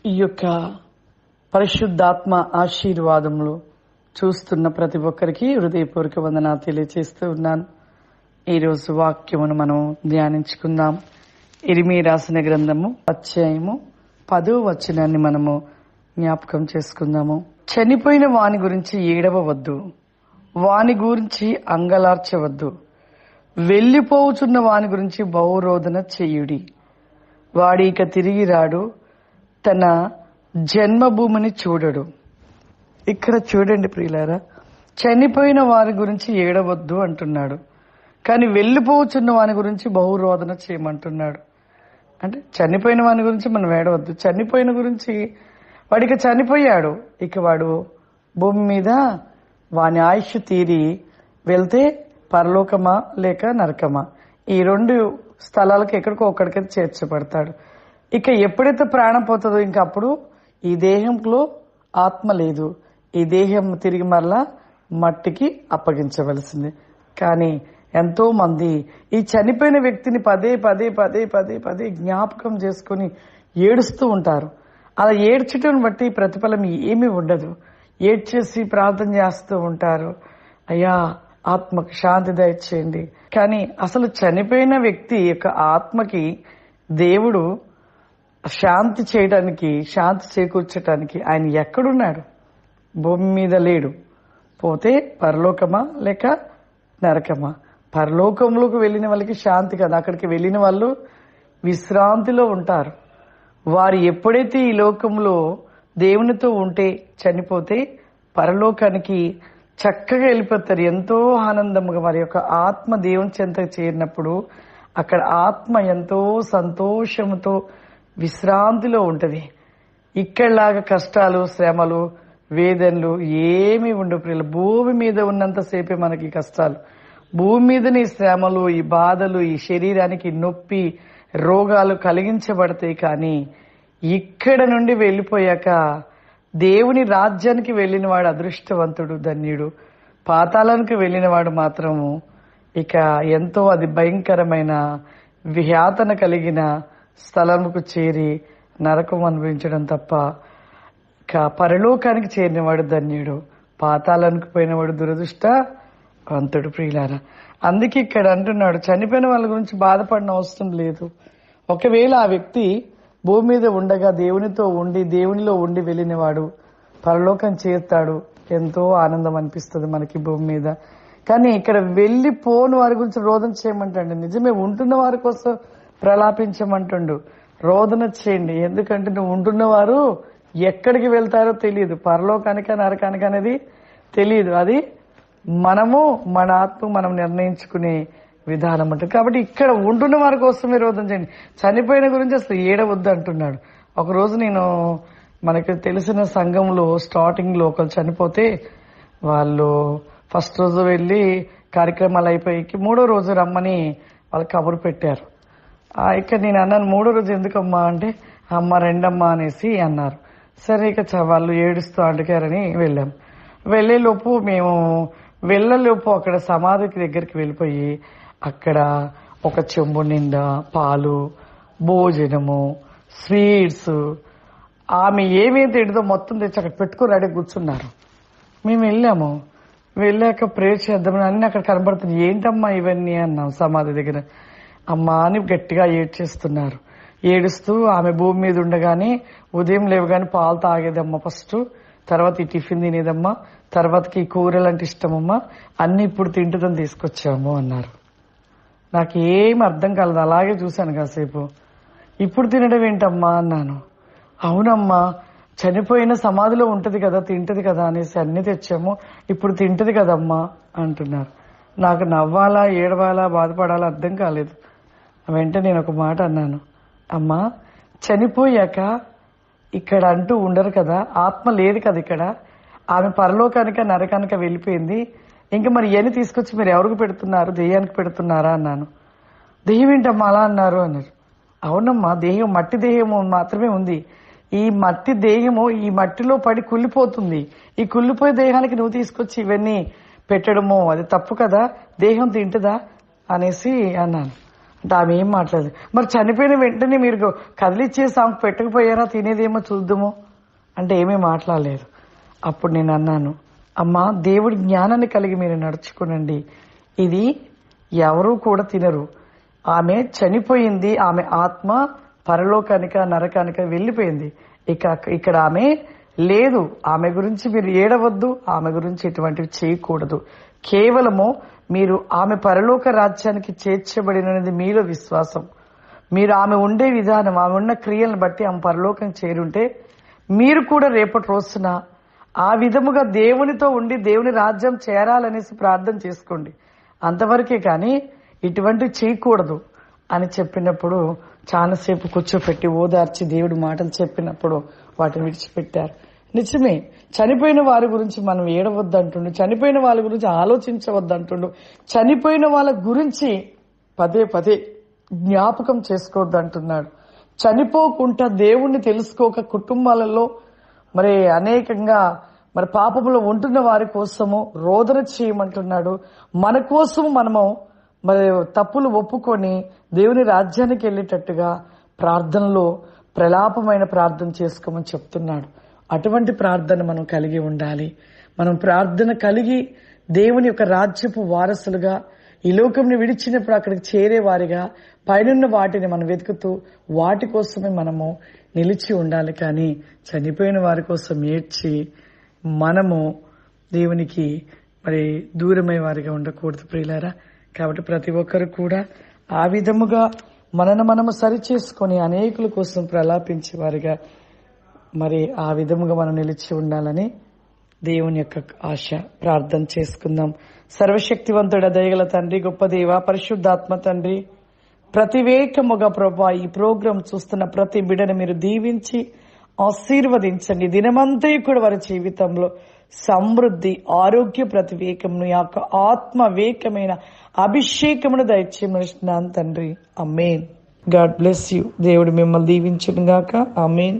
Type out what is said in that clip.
ఈ యొక్క పరిశుద్ధాత్మ ఆశీర్వాదములు చూస్తున్న ప్రతి ఒక్కరికి హృదయపూర్వక వందనాలు తెలియజేస్తూ ఉన్నాను. ఈరోజు వాక్యమును మనం ధ్యానించుకుందాం. ఇర్మీయా రాసిన గ్రంథము అధ్యాయము 10వ వచనాన్ని మనము జ్ఞాపకం చేసుకుందాము. చనిపోయిన వాని గురించి ఏడవవద్దు, వాని గురించి అంగలార్చవద్దు, వెళ్లిపోవుచున్న వాని గురించి బహురోదన చేయుడి. వాడి ఇక తిరిగి రాడు, తన జన్మభూమిని చూడడు. ఇక్కడ చూడండి ప్రియులారా, చనిపోయిన వారి గురించి ఏడవద్దు అంటున్నాడు, కానీ వెళ్లిపోవచ్చున్న వాని గురించి బహురోదన చేయమంటున్నాడు. అంటే చనిపోయిన వాని గురించి మనం ఏడవద్దు, చనిపోయిన గురించి వాడికి చనిపోయాడు, ఇక వాడు భూమి మీద వాని ఆయుష్ తీరి వెళ్తే పరలోకమా లేక నరకమా, ఈ రెండు స్థలాలకు ఎక్కడికో ఒక్కడికైతే చేర్చబడతాడు. ఇక ఎప్పుడైతే ప్రాణం పోతుందో ఇంక అప్పుడు ఈ దేహంలో ఆత్మ లేదు, ఈ దేహం తిరిగి మరలా మట్టికి అప్పగించవలసింది. కానీ ఎంతో మంది ఈ చనిపోయిన వ్యక్తిని పదే పదే పదే పదే పదే జ్ఞాపకం చేసుకుని ఏడుస్తూ ఉంటారు. అలా ఏడ్చటం బట్టి ప్రతిఫలం ఏమీ ఉండదు. ఏడ్చేసి ప్రార్థన చేస్తూ ఉంటారు, అయ్యా ఆత్మకు శాంతి దయచేయండి. కానీ అసలు చనిపోయిన వ్యక్తి యొక్క ఆత్మకి దేవుడు శాంతి చేయడానికి, శాంతి చేకూర్చడానికి ఆయన ఎక్కడున్నాడు? భూమి మీద లేడు. పోతే పరలోకమా లేక నరకమా? పరలోకంలోకి వెళ్ళిన వాళ్ళకి శాంతి కదా, అక్కడికి వెళ్ళిన వాళ్ళు విశ్రాంతిలో ఉంటారు. వారు ఎప్పుడైతే ఈ లోకంలో దేవునితో ఉంటే చనిపోతే పరలోకానికి చక్కగా వెళ్ళిపోతారు. ఎంతో ఆనందముగా వారి యొక్క ఆత్మ దేవుని చెంతకు చేరినప్పుడు అక్కడ ఆత్మ ఎంతో సంతోషంతో విశ్రాంతిలో ఉంటది. ఇక్కడలాగా కష్టాలు, శ్రమలు, వేదనలు ఏమీ ఉండవు ప్రియులు. భూమి మీద ఉన్నంతసేపే మనకి కష్టాలు, భూమి మీదనే ఈ శ్రమలు, ఈ బాధలు, ఈ శరీరానికి నొప్పి, రోగాలు కలిగించబడతాయి. కానీ ఇక్కడ నుండి వెళ్ళిపోయాక దేవుని రాజ్యానికి వెళ్ళిన వాడు అదృష్టవంతుడు, ధన్యుడు. పాతాళానికి వెళ్ళిన వాడు మాత్రము ఇక ఎంతో అది భయంకరమైన వియాతన కలిగిన స్థలముకు చేరి నరకం అనుభవించడం తప్ప ఇక పరలోకానికి చేరినవాడు ధన్యుడు, పాతాళానికి పోయినవాడు దురదృష్టవంతుడు ప్రియులారా. అందుకే ఇక్కడ అంటున్నాడు, చనిపోయిన వాళ్ళ గురించి బాధపడిన అవసరం లేదు. ఒకవేళ ఆ వ్యక్తి భూమి మీద ఉండగా దేవునితో ఉండి దేవునిలో ఉండి వెళ్ళినవాడు పరలోకం చేరుతాడు. ఎంతో ఆనందం అనిపిస్తుంది మనకి భూమి మీద. కానీ ఇక్కడ వెళ్ళిపోని వారి గురించి రోదన చేయమంటాడు. నిజమే, ఉంటున్న వారి కోసం ప్రలాపించమంటుండు, రోదన చేయండి. ఎందుకంటే నువ్వు ఉంటున్న వారు ఎక్కడికి వెళ్తారో తెలియదు, పరలోకానిక నరకానిక అనేది తెలియదు. అది మనము మన ఆత్మ మనం నిర్ణయించుకునే విధానం ఉంటుంది. కాబట్టి ఇక్కడ ఉంటున్న వారి కోసమే రోదన చేయండి, చనిపోయిన గురించి అసలు ఏడవద్దు అంటున్నాడు. ఒకరోజు నేను మనకి తెలిసిన సంఘంలో స్టార్టింగ్ లో ఒకరు చనిపోతే వాళ్ళు ఫస్ట్ రోజు వెళ్ళి కార్యక్రమాలు అయిపోయి 3వ రోజు రమ్మని వాళ్ళు కబురు పెట్టారు. ఇక నేను అన్నాను, 3వ రోజు ఎందుకమ్మా అంటే, అమ్మ రెండమ్మా అనేసి అన్నారు. సరే ఇక వాళ్ళు ఏడుస్తూ అడిగారని వెళ్ళాం. వెళ్లేలోపు మేము వెళ్ళలోపు అక్కడ సమాధికి దగ్గరికి వెళ్ళిపోయి అక్కడ ఒక చెంబు నిండా పాలు, భోజనము, స్వీట్స్, ఆమె ఏమేమి తింటుందో మొత్తం తెచ్చి అక్కడ పెట్టుకుని రెడీ కూర్చున్నారు. మేము వెళ్ళాము. వెళ్ళాక ప్రేయర్ చేద్దామని అన్ని అక్కడ కనబడుతుంది. ఏంటమ్మా ఇవన్నీ అన్నాం సమాధి దగ్గర. అమ్మా అని గట్టిగా ఏడ్చేస్తున్నారు. ఏడుస్తూ ఆమె భూమి మీద ఉండగానే ఉదయం లేవగానే పాలు తాగేదమ్మా ఫస్ట్, తర్వాత ఈ టిఫిన్ తినేదమ్మా, తర్వాతకి ఈ కూరలు అంటే ఇష్టమమ్మా, అన్ని ఇప్పుడు తింటుందని తీసుకొచ్చాము అన్నారు. నాకు ఏం అర్థం కాలేదు, అలాగే చూశాను కాసేపు. ఇప్పుడు తినడం ఏంటమ్మా అన్నాను. అవునమ్మా, చనిపోయిన సమాధిలో ఉంటది కదా, తింటది కదా అనేసి అన్ని తెచ్చాము, ఇప్పుడు తింటది కదమ్మా అంటున్నారు. నాకు నవ్వాలా, ఏడవాలా, బాధపడాలా అర్థం కాలేదు. వెంటనే నేను ఒక మాట అన్నాను, అమ్మా చనిపోయాక ఇక్కడ అంటూ ఉండరు కదా, ఆత్మ లేదు కదా ఇక్కడ, ఆమె పరలోకానిక నరకానిక వెళ్ళిపోయింది, ఇంకా మరి ఇవన్నీ తీసుకొచ్చి మీరు ఎవరికి పెడుతున్నారు, దెయ్యానికి పెడుతున్నారా అన్నాను. దెయ్యం ఏంటమ్మా అలా అన్నారు అన్నారు. అవునమ్మా, దేహం మట్టి దేహము మాత్రమే ఉంది, ఈ మట్టి దేహము ఈ మట్టిలో పడి కుళ్ళిపోతుంది, ఈ కుళ్ళిపోయే దేహానికి నువ్వు తీసుకొచ్చి ఇవన్నీ పెట్టడము అది తప్పు కదా, దేహం తింటదా అనేసి అన్నాను. అంటే ఆమె ఏం మాట్లాడదు. మరి చనిపోయిన వెంటనే మీరు కదిలిచ్చేసి ఆమెకు పెట్టకపోయారా, తినేదేమో చూద్దాము అంటే ఏమీ మాట్లాడలేదు. అప్పుడు నేను అన్నాను, అమ్మా దేవుడి జ్ఞానాన్ని కలిగి మీరు నడుచుకోనండి, ఇది ఎవరూ కూడా తినరు. ఆమె చనిపోయింది, ఆమె ఆత్మ పరలోకానిక నరకానిక వెళ్ళిపోయింది. ఇక్కడ ఆమె లేదు. ఆమె గురించి మీరు ఏడవద్దు, ఆమె గురించి ఎటువంటివి చేయకూడదు. కేవలము మీరు ఆమె పరలోక రాజ్యానికి చేర్చబడినది మీలో విశ్వాసం. మీరు ఆమె ఉండే విధానం, ఆమె ఉన్న క్రియలను బట్టి ఆమె పరలోకం చేరుంటే మీరు కూడా రేపటి రోజున ఆ విధముగా దేవునితో ఉండి దేవుని రాజ్యం చేరాలనేసి ప్రార్థన చేసుకోండి. అంతవరకే కానీ ఇటువంటి చేయకూడదు అని చెప్పినప్పుడు చాలాసేపు కూర్చోపెట్టి ఓదార్చి దేవుడి మాటలు చెప్పినప్పుడు వాటిని విడిచిపెట్టారు. నిజమే, చనిపోయిన వారి గురించి మనం ఏడవద్దంటుండు, చనిపోయిన వాళ్ళ గురించి ఆలోచించవద్దంటుండు, చనిపోయిన వాళ్ళ గురించి పదే పదే జ్ఞాపకం చేసుకోవద్దంటున్నాడు. చనిపోకుండా దేవుణ్ణి తెలుసుకోక కుటుంబాలలో మరి అనేకంగా మరి పాపములో ఉంటున్న వారి కోసము రోదన చేయమంటున్నాడు. మన కోసము మనము మరి తప్పులు ఒప్పుకొని దేవుని రాజ్యానికి వెళ్ళేటట్టుగా ప్రార్థనలో ప్రలాపమైన ప్రార్థన చేసుకోమని చెప్తున్నాడు. అటువంటి ప్రార్థన మనం కలిగి ఉండాలి. మనం ప్రార్థన కలిగి దేవుని యొక్క రాజ్యపు వారసులుగా ఈ లోకంని విడిచినప్పుడు అక్కడికి చేరేవారిగా పైనున్న వాటిని మనం వెతుకుతూ వాటి కోసమే మనము నిలిచి ఉండాలి. కానీ చనిపోయిన వారి కోసం ఏడ్చి మనము దేవునికి మరి దూరమై వారిగా ఉండకూడదు ప్రియులారా. కాబట్టి ప్రతి ఒక్కరు కూడా ఆ విధముగా మనము సరి చేసుకొని అనేకుల కోసం ప్రలాపించే వారిగా మరి ఆ విధముగా మనం నిలిచి ఉండాలని దేవుని యొక్క ఆశ. ప్రార్థన చేసుకుందాం. సర్వశక్తివంతుడ దయగల తండ్రి, గొప్ప దేవ, పరిశుద్ధాత్మ తండ్రి, ప్రతివేకముగా ప్రభా ఈ ప్రోగ్రాం చూస్తున్న ప్రతి బిడ్డను మీరు దీవించి ఆశీర్వదించండి. దినమంతా కూడా వారి జీవితంలో సమృద్ధి, ఆరోగ్య ప్రతివేకమును, యొక్క ఆత్మవేకమైన అభిషేకమును దయచేయమని తండ్రి. ఆమేన్. God bless you. దేవుడు మిమ్మల్ని దీవించును గాక. ఆమేన్.